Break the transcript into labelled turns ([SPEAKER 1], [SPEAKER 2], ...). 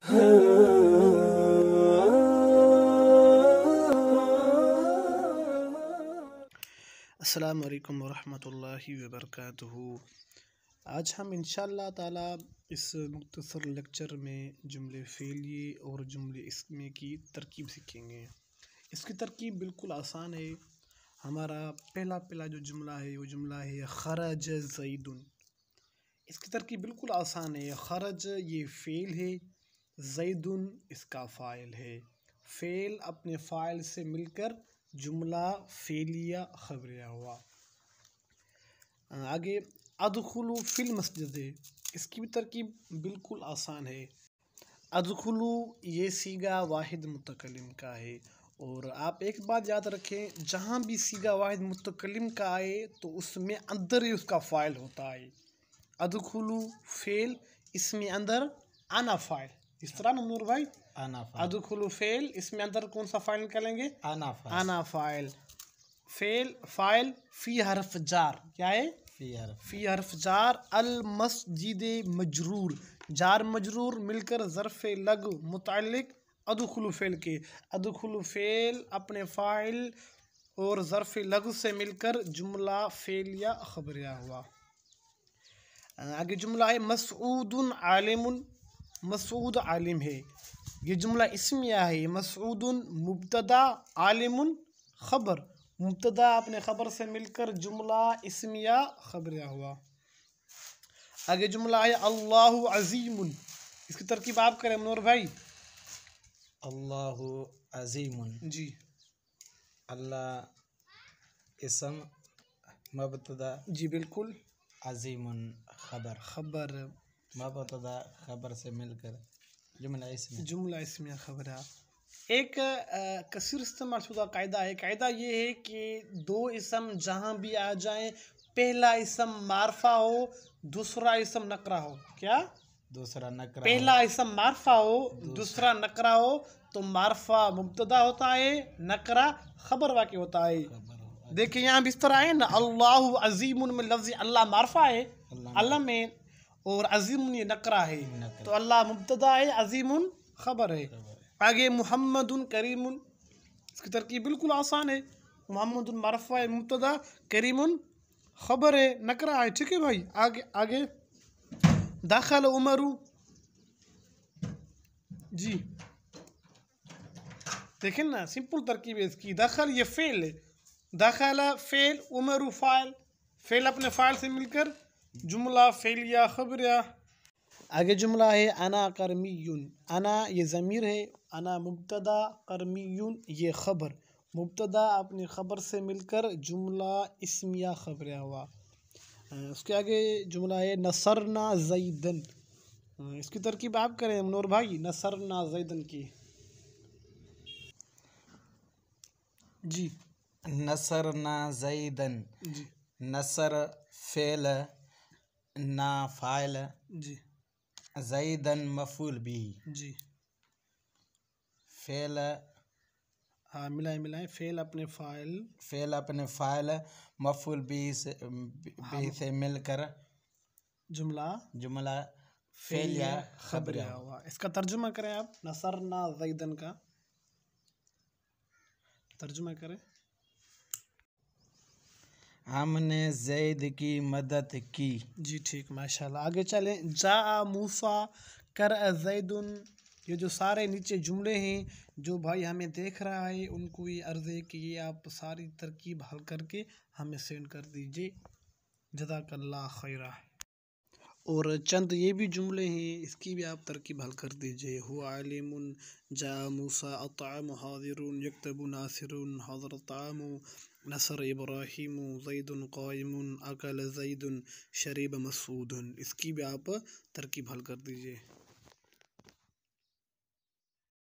[SPEAKER 1] अस्सलाम वालेकुम वरहमतुल्लाहि वबरकातुहू। आज हम इंशाअल्लाह ताला इस मुख्तसर लेक्चर में जुमले फ़ेलिए और जुमले इस्मिए की तरकीब सीखेंगे। इसकी तरकीब बिल्कुल आसान है। हमारा पहला जो जुमला है वो जुमला है खरज ज़ैदुन। इसकी तरकीब बिल्कुल आसान है। खरज ये फ़ेल है, ज़ैदुन इसका फ़ाइल है। फ़ेल अपने फ़ाइल से मिलकर जुमला फ़ेलिया खबरिया हुआ। आगे अदखुलु फिल मस्जिद, इसकी भी तरकीब बिल्कुल आसान है। अदखुलु ये सीगा वाहिद मुतकल्लिम का है। और आप एक बात याद रखें, जहाँ भी सीगा वाहिद मुतकल्लिम का आए तो उसमें अंदर ही उसका फ़ाइल होता है। अदखुलु फ़ेल, इसमें अंदर आना फ़ाइल। इस तरह ना नूर भाई,
[SPEAKER 2] आना फ़ाइल।
[SPEAKER 1] अदखुलु फ़ेल, इसमें अंदर कौन सा फ़ाइल निकालेंगे?
[SPEAKER 2] आना फ़ाइल।
[SPEAKER 1] आना फ़ाइल। फ़ेल फ़ाइल फ़ी हर्फ जार, क्या है? फ़ी हर्फ जार। अल मस्जिद मजरूर, जार मजरूर मिलकर ज़र्फ़ लग मुतअल्लिक़ अदखुलु फ़ेल के। अदखुलु फ़ेल अपने फ़ाइल और ज़र्फ़ लग से मिलकर जुमला फ़ेलिया खबरिया हुआ। आगे जुमला है मसऊदुन आलिमुन। मसऊद आलिम है, ये जुमला इस्मिया है। मसऊदुन मुब्तदा, आलिमुन खबर। मुब्तदा अपने खबर से मिलकर जुमला इस्मिया खबरिया हुआ। आगे जुमला है अल्लाहु अज़ीमुन। इसकी तरकीब आप करें मनोर भाई।
[SPEAKER 2] अल्लाहु अज़ीमुन
[SPEAKER 1] जी।
[SPEAKER 2] अल्लाह इसम मुब्तदा, जी बिल्कुल। अज़ीमुन खबर मुब्तदा खबर से मिलकर जुमला इसमिया
[SPEAKER 1] खबरा। एक कसीर इस्तेमाल शुदा कायदा है। कायदा ये है कि दो इसम जहाँ भी आ जाएं, पहला इसम मारफा हो, दूसरा इसम नकरा हो। क्या?
[SPEAKER 2] दूसरा नकरा।
[SPEAKER 1] पहला इसम मारफा हो, दूसरा नकरा हो, तो मारफा मुब्तदा होता है, नकरा खबर वाक़ई होता है। देखिए यहाँ भी इस तरह है ना, अल्लाहु अज़ीमुन में लफ्ज़ अल्लाह मारफा है, अल्लाह में, और अज़ीमुन ये नकरा है। तो अल्लाह मुब्तदा है, अज़ीमुन खबर है। आगे मुहम्मदुन करीमुन, इसकी तरकीब बिल्कुल आसान है। मुहम्मदुन मारफा है, मुब्तदा, करीमुन खबर है, नकरा है। ठीक है भाई। आगे दाखल उमरू, जी देखें ना, सिंपल तरकीब है इसकी। दखल ये फ़ेल है, दखला फ़ेल, उमरू फ़ाइल। फ़ेल अपने फ़ाइल से मिलकर जुमला फ़ेलिया खबरिया। आगे जुमला है अना करमीयुन। अना ये ज़मीर है, अना मुब्तदा, करमीयुन ये ख़बर। मुब्तदा अपनी ख़बर से मिलकर जुमला इस्मिया खबरिया हुआ। उसके आगे जुमला है नसरना ज़ैदन। इसकी तरकीब आप करें मनोर भाई, नसरना ज़ैदन की। जी।
[SPEAKER 2] नसरना ज़ैदन, जी। नसर फ़ेल, ना फ़ाइल, जी। ज़ैदन मफ़ूल भी, जी। फ़ेल,
[SPEAKER 1] हाँ मिलाएं। फ़ेल अपने फ़ाइल,
[SPEAKER 2] मफ़ूल भी से मिलकर जुमला फ़ेलिया खबरिया
[SPEAKER 1] हुआ। इसका तर्जुमा करें आप, नसरना ज़ैदन का तर्जुमा करें।
[SPEAKER 2] हमने ज़ैद की मदद की। जी
[SPEAKER 1] ठीक, माशाल्लाह। आगे चलें। जा मूसा कर ज़ैदुन। ये जो सारे नीचे जुमले हैं, जो भाई हमें देख रहा है उनको ये अर्ज़ है कि ये आप सारी तरकीब हल करके हमें सेंड कर दीजिए। जज़ाकल्लाह खैरा। और चंद ये भी जुमले हैं, इसकी भी आप तरकीब हल कर दीजिए। हुआ आलिमुन, जा मूसा, अत्ताअमु हाज़िरुन, यक्तबु नासिरुन, हज़र तामु, नसर इब्राहीमु, ज़ैदुन क़ाइमुन, अकल ज़ैदुन, शरीब मसूदुन। इसकी भी आप तरकीब हल कर दीजिए।